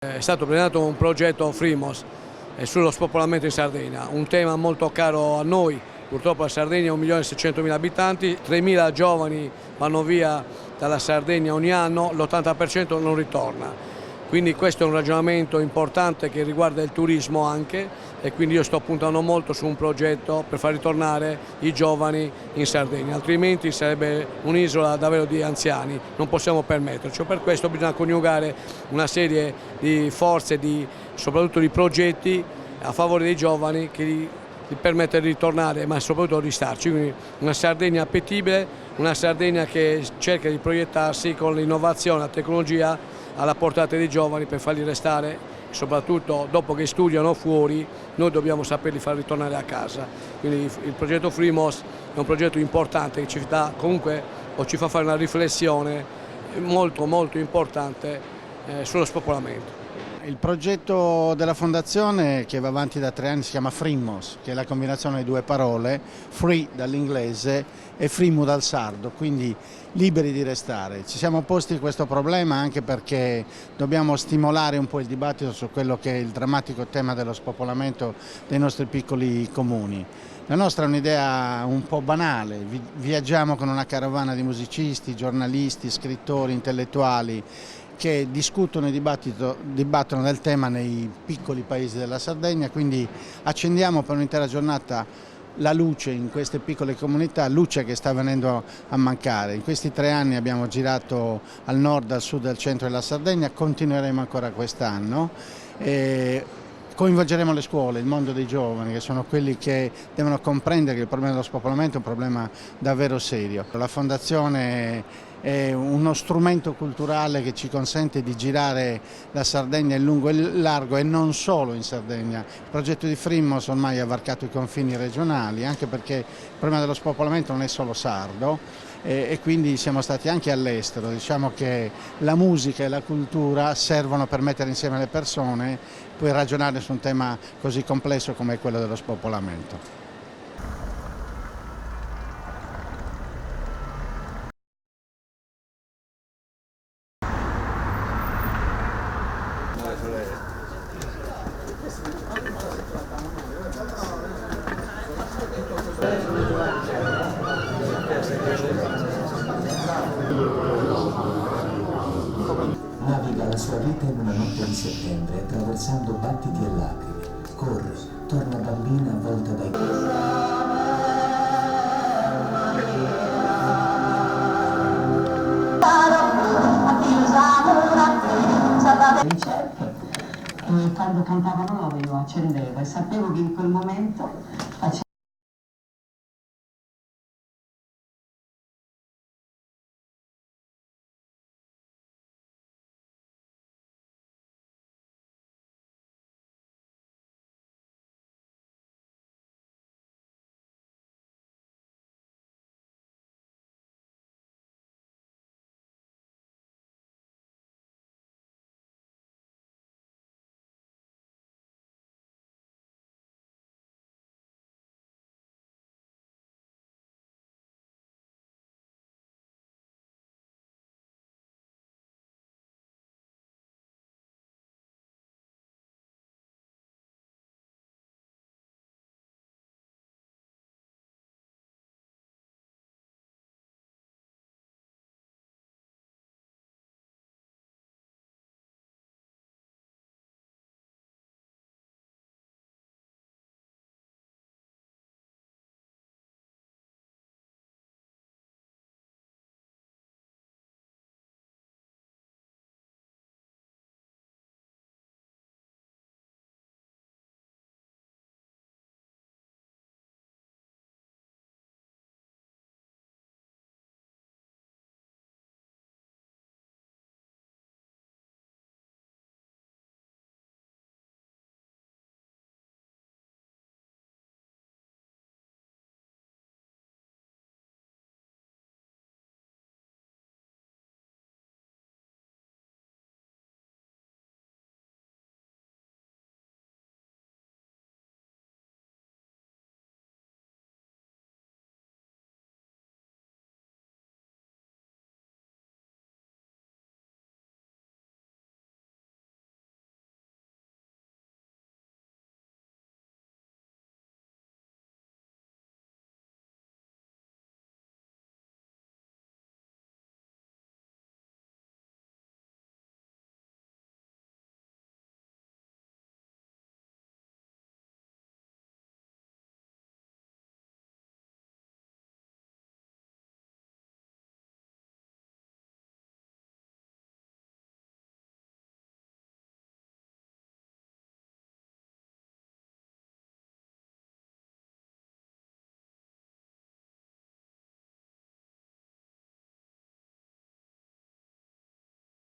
È stato presentato un progetto Frimos sullo spopolamento in Sardegna, un tema molto caro a noi. Purtroppo la Sardegna ha 1.600.000 abitanti, 3.000 giovani vanno via dalla Sardegna ogni anno, l'80% non ritorna. Quindi questo è un ragionamento importante che riguarda il turismo anche, e quindi io sto puntando molto su un progetto per far ritornare i giovani in Sardegna, altrimenti sarebbe un'isola davvero di anziani, non possiamo permetterci. Per questo bisogna coniugare una serie di forze, soprattutto di progetti a favore dei giovani che gli permette di ritornare, ma soprattutto di ristarci. Quindi una Sardegna appetibile, una Sardegna che cerca di proiettarsi con l'innovazione, la tecnologia alla portata dei giovani per farli restare, soprattutto dopo che studiano fuori, noi dobbiamo saperli far ritornare a casa. Quindi il progetto Frimos è un progetto importante che ci dà comunque, o ci fa fare una riflessione molto importante sullo spopolamento. Il progetto della Fondazione, che va avanti da 3 anni, si chiama Frimos, che è la combinazione di 2 parole, free dall'inglese e frimu dal sardo, quindi liberi di restare. Ci siamo posti questo problema anche perché dobbiamo stimolare un po' il dibattito su quello che è il drammatico tema dello spopolamento dei nostri piccoli comuni. La nostra è un'idea un po' banale, viaggiamo con una carovana di musicisti, giornalisti, scrittori, intellettuali che discutono e dibattono del tema nei piccoli paesi della Sardegna, quindi accendiamo per un'intera giornata la luce in queste piccole comunità, luce che sta venendo a mancare. In questi 3 anni abbiamo girato al nord, al sud e al centro della Sardegna, continueremo ancora quest'anno. Coinvolgeremo le scuole, il mondo dei giovani, che sono quelli che devono comprendere che il problema dello spopolamento è un problema davvero serio. La Fondazione è uno strumento culturale che ci consente di girare la Sardegna in lungo e in largo, e non solo in Sardegna. Il progetto di Frimos ormai ha varcato i confini regionali, anche perché il problema dello spopolamento non è solo sardo, e quindi siamo stati anche all'estero. Diciamo che la musica e la cultura servono per mettere insieme le persone, poi ragionare su un tema così complesso come quello dello spopolamento. Naviga la sua vita in una notte di settembre, attraversando battiti e lacrime. Corre, torna bambina avvolta dai... Quando cantavano io accendevo e sapevo che in quel momento